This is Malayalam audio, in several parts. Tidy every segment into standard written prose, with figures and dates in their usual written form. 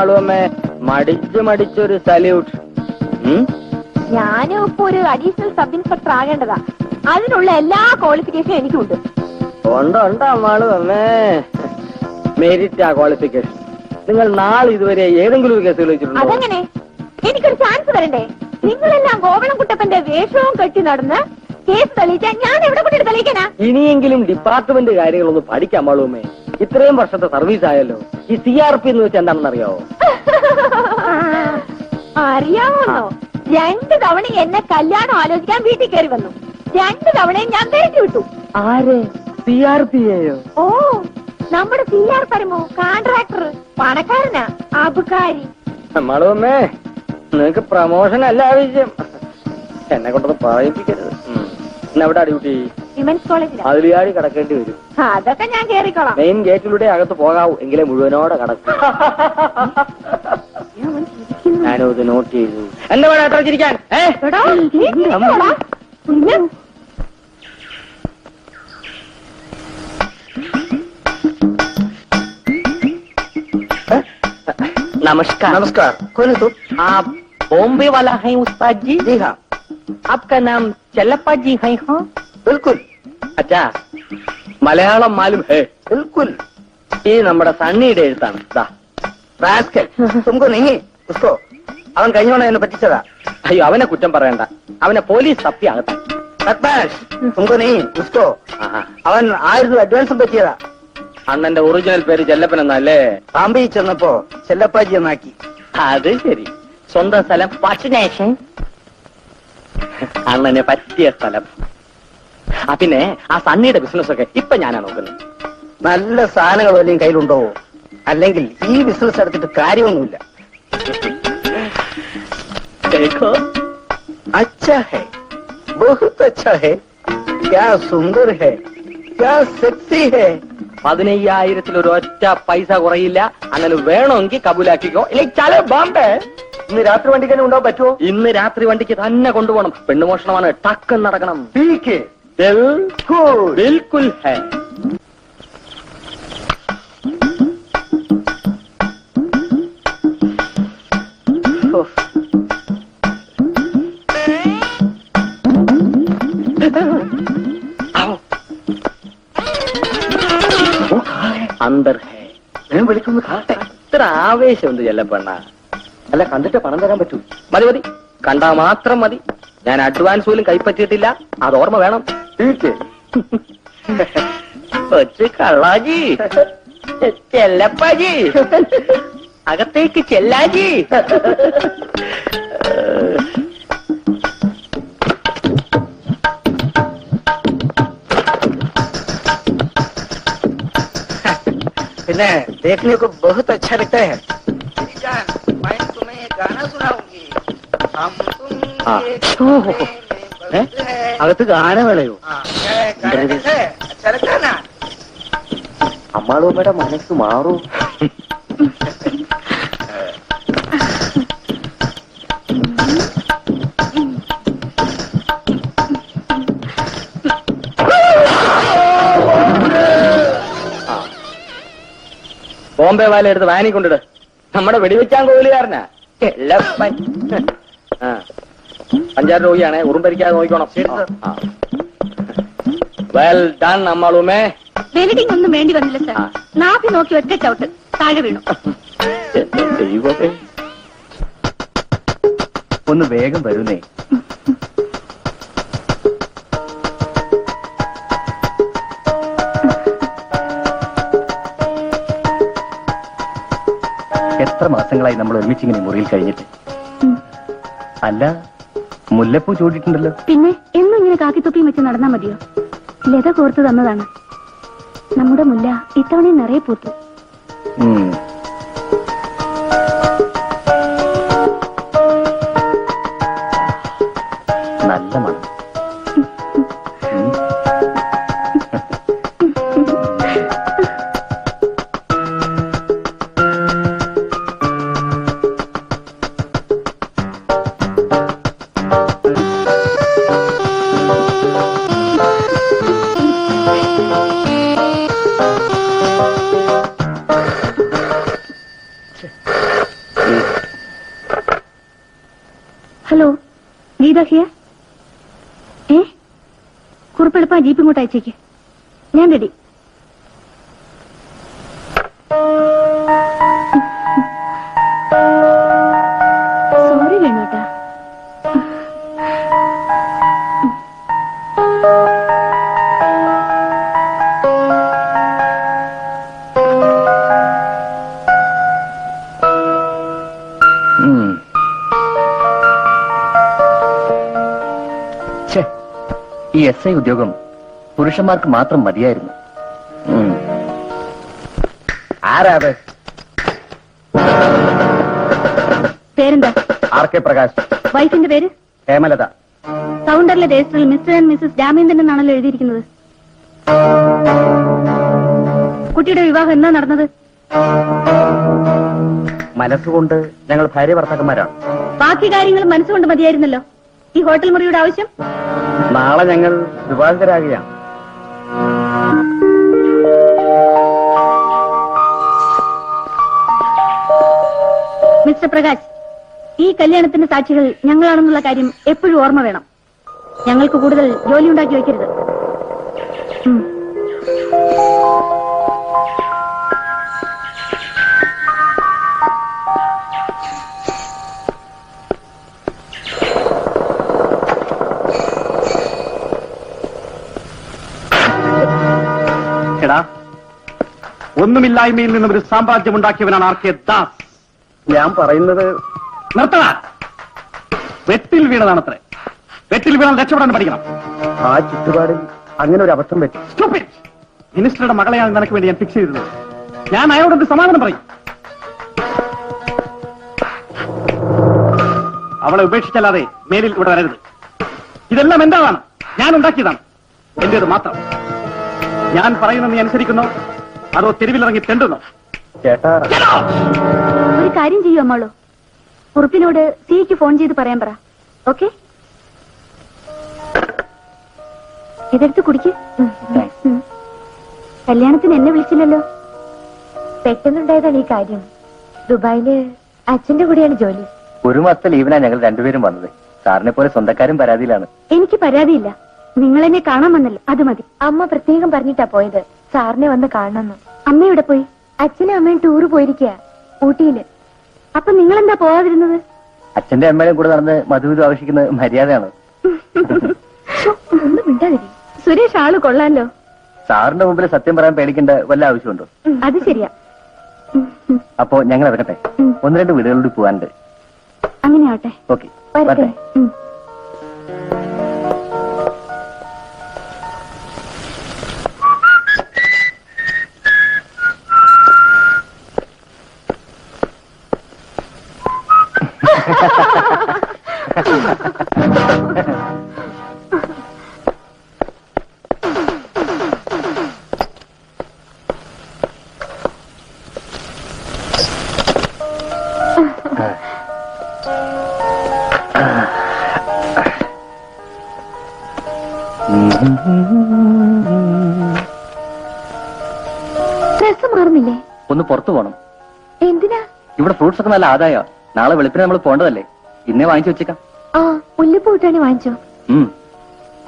അമ്മാളുവമ്മേ, മടിച്ചൊരു സല്യൂട്ട്. ഞാനും ഇപ്പൊ ഒരു അഡീഷണൽ സബ് ഇൻസ്പെക്ടർ ആകേണ്ടതാ. അതിനുള്ള എല്ലാ ക്വാളിഫിക്കേഷനും എനിക്കുണ്ട്. ഉണ്ട് അമ്മാളുവമ്മേ, മെരിറ്റ് ആ ക്വാളിഫിക്കേഷൻ. നിങ്ങൾ നാളെ ഇതുവരെ ഏതെങ്കിലും ഒരു കേസ് വിളിച്ചിട്ടുണ്ടോ? അതെങ്ങനെ? എനിക്കൊരു ചാൻസ് തരണ്ടേ? നിങ്ങളെല്ലാം ഗോവളം കുട്ടപ്പന്റെ വേഷവും കെട്ടി നടന്ന് കേസ് തെളിയിച്ചാൽ ഞാൻ എവിടെ കൊണ്ടിട്ട് തെളിയിക്കാനാ? ഇനിയെങ്കിലും ഡിപ്പാർട്ട്മെന്റ് കാര്യങ്ങളൊന്ന് പഠിക്കാം അമ്മാളുവമ്മേ. ഇത്രയും വർഷത്തെ സർവീസ് ആയല്ലോ. ഈ CRP എന്ന് വെച്ചാൽ എന്താണെന്ന് അറിയാവോ? അറിയാമോന്നോ? 2 തവണ എന്നെ കല്യാണം ആലോചിക്കാൻ വീട്ടിൽ കയറി വന്നു. 2 തവണയും ഞാൻ തിരക്കി വിട്ടു. ആരെ? CRPയെയോ? ഓ, നമ്മുടെ CR പരമോ, കോൺട്രാക്ടർ, പണക്കാരനാ, അബുകാരി. അമ്മാളുവമ്മേ, നിങ്ങക്ക് പ്രമോഷൻ അല്ല ആവശ്യം. എന്നെ കൊണ്ടത് പറയിപ്പിക്കരുത്. എവിടെ ഡ്യൂട്ടി? വിമൻസ് കോളേജിൽ. അതിലാടി കിടക്കേണ്ടി വരും. അതൊക്കെ ഞാൻ കേറിക്കോളാം. മെയിൻ ഗേറ്റിലൂടെ അകത്ത് പോകാവൂ, എങ്കിലേ മുഴുവനോടെ കിടക്കും. ഞാനത് നോട്ട് ചെയ്തു. എന്താ വേണം എത്ര ചിരിക്കാൻ? नमस्कार। नमस्कार। कौन है तू? आप बॉम्बे वाला हैं उस्ताद जी? जी हाँ। आपका नाम चल्लप्पा जी है? हाँ बिल्कुल। अच्छा, മലയാളം മാലും ഹേ? बिल्कुल। ഈ നമ്മുടെ സണ്ണിയുടെ എഴുത്താണ്. रास्कल, तुमको नहीं उसको അവൻ കഴിഞ്ഞോണം എന്നെ പറ്റിച്ചതാ. അയ്യോ, അവനെ കുറ്റം പറയണ്ട. അവനെ പോലീസ് തപ്പി അകത്ത്. बदमाश, तुमको नहीं उसको അവൻ 1000 രൂപ അഡ്വാൻസും പറ്റിയതാ. അണ്ണന്റെ ഒറിജിനൽ പേര് ചെല്ലപ്പൻ എന്നല്ലേ? പാമ്പയിൽ ചെന്നപ്പോ ചെല്ലപ്പാജി എന്നാക്കി. അത് ശരി. സ്വന്തം സ്ഥലം പച്ചനേഷൻ. അണ്ണനെ പറ്റിയ സ്ഥലം. പിന്നെ ആ സണ്ണിയുടെ ബിസിനസ് ഒക്കെ ഇപ്പൊ ഞാനാ നോക്കുന്നത്. നല്ല സാധനങ്ങൾ വല്ലതും കയ്യിലുണ്ടോ? അല്ലെങ്കിൽ ഈ ബിസിനസ് എടുത്തിട്ട് കാര്യമൊന്നുമില്ല. अच्छा है, बहुत अच्छा है, क्या सुंदर है, क्या सेक्सी है. 15,000 ഒരൊറ്റ പൈസ കുറയില്ല. അങ്ങനെ വേണമെങ്കിൽ കബൂലാക്കിക്കോ, ഇല്ലെങ്കിൽ ചല ബോംബെ. ഇന്ന് രാത്രി വണ്ടിക്ക് തന്നെ ഉണ്ടാവാൻ പറ്റുമോ? ഇന്ന് രാത്രി വണ്ടിക്ക് തന്നെ കൊണ്ടുപോകണം. പെണ്ണുമോഷണമാണ്, ടക്ക് നടക്കണം. ബിൽക്കുൽ ഹേ. അന്തർ ഹേ. ഞാൻ വിളിക്കുന്നു കാട്ടെ. ഇത്ര ആവേശമുണ്ട് ചെല്ലപ്പെണ്ണ. അല്ല, കണ്ടിട്ട് പണം തരാൻ പറ്റൂ? മതി, കണ്ടാ മാത്രം മതി. ഞാൻ അഡ്വാൻസ് പോലും കൈപ്പറ്റിയിട്ടില്ല, അത് ഓർമ്മ വേണം. കൊച്ചു കള്ളാജി, ചെല്ലപ്പാജി, അകത്തേക്ക് ചെല്ലാജി. പിന്നെ देखने को बहुत अच्छा लगता है. मैं तुम्हें गाना सुनाऊंगी. हम तुम അകത്ത് ഗാനം വേളയോ? अच्छा लगता है ना? അമ്മാളുമ്മയുടെ മനസ്സ് മാറൂ. ബോംബെ വാല എടുത്ത് വാനി കൊണ്ടിട്. നമ്മുടെ വെടിവെച്ചാൻ കോവിലുകാരനാ ചെല്ലപ്പൻ. 5 രോഗിയാണേ, ഉറുമ്പരിക്കാതെ നോക്കണം. Well done അമ്മാളുമേ. വെൽഡിംഗ് ഒന്നും വേണ്ടി വന്നില്ല സർ. നാഭി നോക്കി ഒറ്റ ചവിട്ട് താഴെ വീണു. ദൈവമേ, ഒന്ന് വേഗം വരുന്നേ. എത്ര മാസങ്ങളായി നമ്മൾ ഒരുമിച്ചിങ്ങനെ മുറിയിൽ കഴിഞ്ഞിട്ട്. അല്ല, മുല്ലപ്പൂ ചൂടിയിട്ടുണ്ടല്ലോ. പിന്നെ എന്നും ഇങ്ങനെ കാക്കിത്തൊപ്പിയും വെച്ച് നടന്നാ മതിയോ? ലത കോർത്തു തന്നതാണ്. നമ്മുടെ മുല്ല ഇത്തവണയും നിറയെ പൂത്തു. നല്ല മണം. Hello, Geetha here. കുറിപ്പെളുപ്പാ ജീപ്പ് ഇങ്ങോട്ട് അയച്ചേക്ക്. ഞാൻ റെഡി. സോറി വേണോട്ടാ. ഈ SI ഉദ്യോഗം പുരുഷന്മാർക്ക് മാത്രം മതിയായിരുന്നു. ആരാത്? പേരെന്താ? RK പ്രകാശ്. വൈഫിന്റെ പേര്? ഹേമലത. കൗണ്ടറിലെ രജിസ്റ്ററിൽ മിസ്റ്റർ ആൻഡ് മിസ്സസ് രാമേന്ദ്രൻ എന്നാണല്ലോ എഴുതിയിരിക്കുന്നത്. കുട്ടിയുടെ വിവാഹം എന്നാ നടന്നത്? മനസ്സുകൊണ്ട് ഞങ്ങൾ ഭാര്യ ഭർത്താക്കന്മാരാണ്. ബാക്കി കാര്യങ്ങൾ മനസ്സുകൊണ്ട് മതിയായിരുന്നല്ലോ. ഈ ഹോട്ടൽ മുറിയുടെ ആവശ്യം? നാളെ ഞങ്ങൾ വിവാഹിതരാകുകയാണ്. മിസ്റ്റർ പ്രകാശ്, ഈ കല്യാണത്തിന്റെ സാക്ഷികൾ ഞങ്ങളാണെന്നുള്ള കാര്യം എപ്പോഴും ഓർമ്മ വേണം. ഞങ്ങൾക്ക് കൂടുതൽ ജോലി ഉണ്ടാക്കി വയ്ക്കരുത്. ഒന്നുമില്ലായ്മയിൽ നിന്നും ഒരു സാമ്രാജ്യം ഉണ്ടാക്കിയവനാണ് RK ദാസ്. ഞാൻ പറയുന്നത് നിർത്തണ. വെട്ടിൽ വീണതാണത്രേ. വെട്ടിൽ വീണാൽ രക്ഷപ്പെടാൻ പഠിക്കണം. ആ ചുറ്റുപാടിൽ അങ്ങനെ ഒരു അബദ്ധം പറ്റി. Stupid! മിനിസ്റ്ററുടെ മകളെയാണ് നിനക്ക് വേണ്ടി ഞാൻ ഫിക്സ് ചെയ്തത്. ഞാൻ അയാളോട് സമാധാനം പറയും. അവളെ ഉപേക്ഷിച്ചല്ലാതെ മേലിൽ ഇവിടെ വരരുത്. ഇതെല്ലാം എന്താണ്? ഞാൻ ഉണ്ടാക്കിയതാണ്. എന്റേത് മാത്രം. ഞാൻ പറയുന്നത് നീ അനുസരിക്കുന്നോ അതോ തെരുവിലിറങ്ങി തെണ്ടുന്നോ? ചേട്ടാ, ഒരു കാര്യം ചെയ്യൂ അമ്മാളോ. കുറുപ്പിനോട് സിക്ക് ഫോൺ ചെയ്ത് പറയാൻ പറ. ഓക്കെ, ഇതെടുത്ത് കുടിക്ക്. കല്യാണത്തിന് എന്നെ വിളിച്ചില്ലല്ലോ. പെട്ടെന്നുണ്ടായതാണ് ഈ കാര്യം. ദുബായില് അച്ഛന്റെ കൂടെയാണ് ജോലി. ഒരു മാസത്തെ ലീവിനാ ഞങ്ങൾ രണ്ടുപേരും വന്നത്. സാറിനെ പോലെ സ്വന്തക്കാരും പരാതിയിലാണ്. എനിക്ക് പരാതിയില്ല. നിങ്ങൾ എന്നെ കാണാൻ വന്നല്ലോ, അത് മതി. അമ്മ പ്രത്യേകം പറഞ്ഞിട്ടാ പോയത് സാറിനെ വന്ന് കാണണമെന്ന്. അമ്മ എവിടെ പോയി? അച്ഛനും അമ്മയും ടൂറ് പോയിരിക്കുക ഊട്ടിയില്. അപ്പൊ നിങ്ങളെന്താ പോവാതിരുന്നത്? അച്ഛന്റെ അമ്മയും കൂടെ നടന്ന് മധുവിധു ആവശ്യിക്കുന്നത് മര്യാദയാണ്. ഒന്നും മിണ്ടാതിരി. സുരേഷ് ആള് കൊള്ളാലോ. സാറിന്റെ മുമ്പിൽ സത്യം പറയാൻ പേടിക്കേണ്ട വല്ല ആവശ്യമുണ്ടോ? അത് ശരിയാ. അപ്പോ ഞങ്ങൾ ഇറങ്ങട്ടെ. 1-2 വീടുകളിലൂടെ പോകാനുണ്ട്. അങ്ങനെ ആവട്ടെ. ഓക്കെ, വരട്ടെ. ഡ്രസ് മാറുന്നില്ലേ? ഒന്ന് പുറത്തു പോണം. എന്തിനാ? ഇവിടെ ഫ്രൂട്ട്സ് ഒക്കെ നല്ല ആദായം. നാളെ വെളുപ്പിന് നമ്മൾ പോണ്ടതല്ലേ. ഇന്നേ വാങ്ങിച്ചു വെച്ചേക്കാം. ആ, മുല്ലപ്പൂട്ടാണ് വാങ്ങിച്ചോ?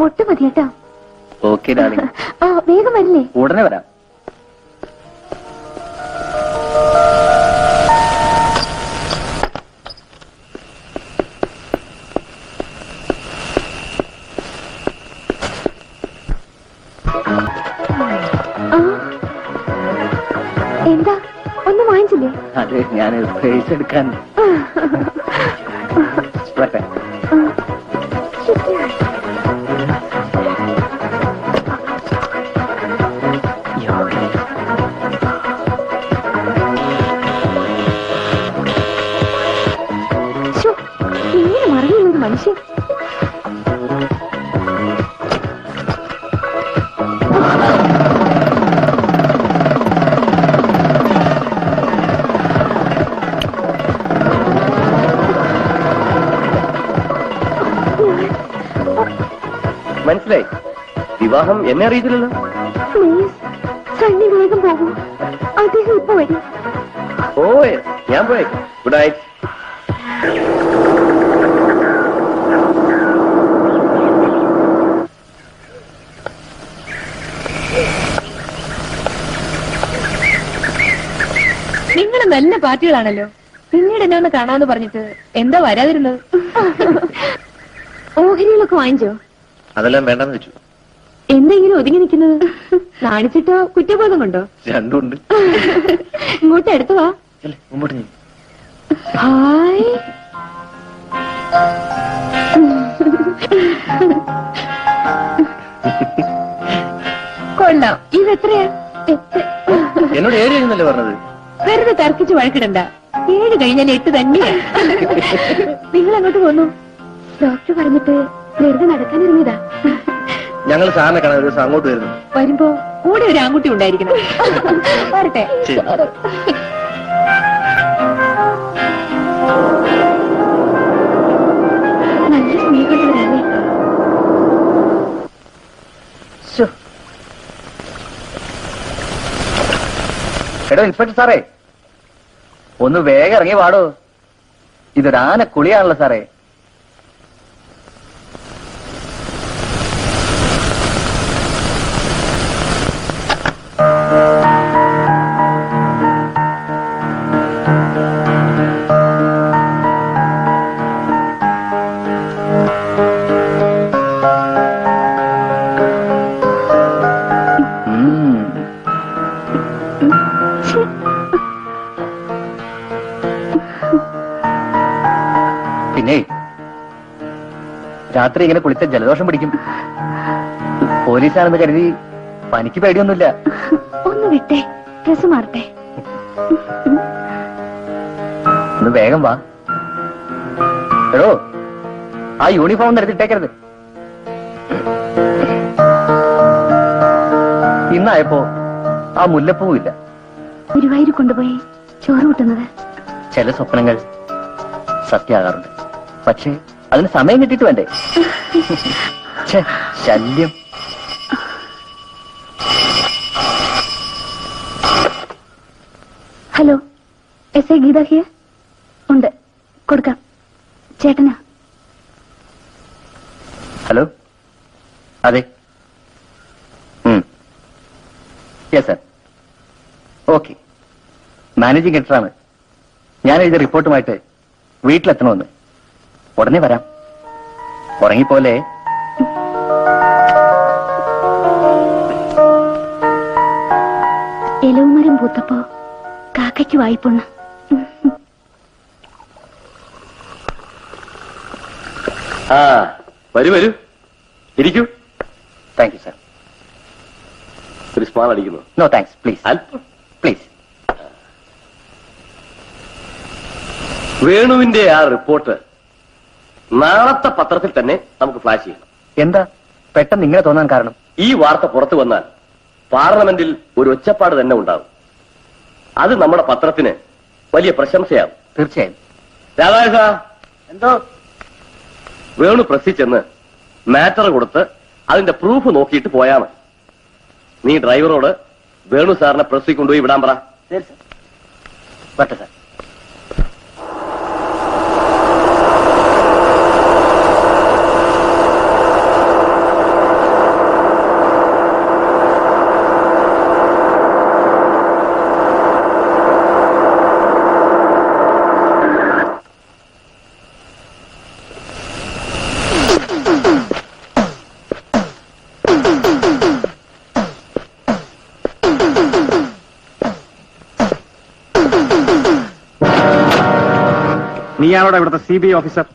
പൊട്ട് മതി കേട്ടോ. Okay darling. ആ, വേഗം വരില്ലേ? ഉടനെ വരാം. എന്താ, ഒന്നും വാങ്ങിച്ചില്ലേ? അത് ഞാൻ പേഴ്സ് എടുക്കാൻ. വരട്ടെ. ഇങ്ങനെ മറങ്ങിയൊരു മനുഷ്യൻ. മനസ്സിലായി. വിവാഹം എന്നെ അറിയിച്ചില്ലല്ലോ. പ്ലീസ് സണ്ണി വേഗം പോകൂ. അദ്ദേഹം ഇപ്പൊ വരും. ഓ, ഞാൻ പോയേക്കാം. Good night. നല്ല പാർട്ടികളാണല്ലോ. പിന്നീട് എന്നെ ഒന്ന് കാണാമെന്ന് പറഞ്ഞിട്ട് എന്താ വരാതിരുന്നത്? ഓഹരികളൊക്കെ വാങ്ങിച്ചോ? അതെല്ലാം വേണ്ടെന്ന് വെച്ചു. എന്തെങ്കിലും ഒതുങ്ങി നിൽക്കുന്നത്? നാണിച്ചിട്ടോ കുറ്റബോധം കൊണ്ടോ? രണ്ടുണ്ട്. ഇങ്ങോട്ട് എടുത്തു വാ. മുമ്പോട്ട് നീ. ഹായ്. കൊള്ളാം. ഇതെത്രയാ? എന്നോട് 7 എന്നല്ലേ പറഞ്ഞത്? വെറുതെ തർക്കിച്ച് വഴക്കിടണ്ട. 7 കഴിഞ്ഞാൽ 8 തന്നെയാ. നിങ്ങൾ അങ്ങോട്ട് പോന്നു. ഡോക്ടർ പറഞ്ഞിട്ട് വെറുതെ നടക്കാനിരുന്നതാ. ഞങ്ങൾ സാറിനെ കാണാൻ ഒരു ദിവസം അങ്ങോട്ട് വരുന്നു. വരുമ്പോ കൂടെ ഒരു ആൺകുട്ടി ഉണ്ടായിരിക്കണം. വരട്ടെ. നല്ല സ്നേഹമുള്ളവരല്ലേ? എടോ ഇൻസ്പെക്ടർ സാറേ, ഒന്ന് വേഗം ഇറങ്ങി വാടോ. ഇതൊരാന കുളിയാണല്ലോ സാറേ. പിന്നെ രാത്രി ഇങ്ങനെ കുളിച്ച ജലദോഷം പിടിക്കും. പോലീസാണെന്ന് കരുതി പനിക്ക് പേടിയൊന്നുമില്ല. ഒന്ന് വിട്ടേ, ഡ്രസ് മാറട്ടെ. ഒന്ന് വേഗം വാ. എടോ, ആ യൂണിഫോം ഒന്ന് എടുത്തിട്ടേക്കരുത്. ഇന്നായപ്പോ ആ മുല്ലപ്പൂവും ഇല്ല. ഗുരുവായൂർ കൊണ്ടുപോയി ചോറ് കൂട്ടുന്നത്. ചില സ്വപ്നങ്ങൾ സത്യമാകാറുണ്ട്. പക്ഷേ അതിന് സമയം കിട്ടിയിട്ട് വേണ്ടേ? ഛെ, ശല്യം. Hello, S I Geetha here. ഉണ്ട്, കൊടുക്കാം. ചേട്ടനാ? ഹലോ, അതെ. Yes sir. ഓക്കെ. മാനേജിംഗ് എഡിറ്ററാണ്. ഞാൻ എഴുതിയ റിപ്പോർട്ടുമായിട്ട് വീട്ടിലെത്തണമെന്ന്. ഉടനെ വരാം. ഉറങ്ങിപ്പോലെ. എലവുമരം പൂത്തപ്പോ കാക്കയ്ക്ക് വായ്പൊണ്ണ്. ആ വരൂ വരൂ, ഇരിക്കൂ. Thank you sir. ഒരു സ്മാൾ അടിക്കുന്നു. നോ താങ്ക്സ്, പ്ലീസ് അല്പം. പ്ലീസ്. വേണുവിന്റെ ആ റിപ്പോർട്ട് നാളത്തെ പത്രത്തിൽ തന്നെ നമുക്ക് ഫ്ലാഷ് ചെയ്യണം. എന്താ പെട്ടെന്ന് ഇങ്ങനെ തോന്നാൻ കാരണം? ഈ വാർത്ത പുറത്തു വന്നാൽ പാർലമെന്റിൽ ഒരു ഒച്ചപ്പാട് തന്നെ ഉണ്ടാവും. അത് നമ്മുടെ പത്രത്തിന് വലിയ പ്രശംസയാവും. തീർച്ചയായും. രാധാകൃഷ്ണ, എന്തോ? വേണു പ്രസ്സിൽ ചെന്ന് മാറ്റർ കൊടുത്ത് അതിന്റെ പ്രൂഫ് നോക്കിയിട്ട് പോയാ മതി. നീ ഡ്രൈവറോട് വേണു സാറിനെ പ്രസ്സിൽ കൊണ്ടുപോയി വിടാൻ പറ. ശരി സർ. വരട്ടെ സർ. നീയാണോടെ ഇവിടുത്തെ CBI ഓഫീസർ?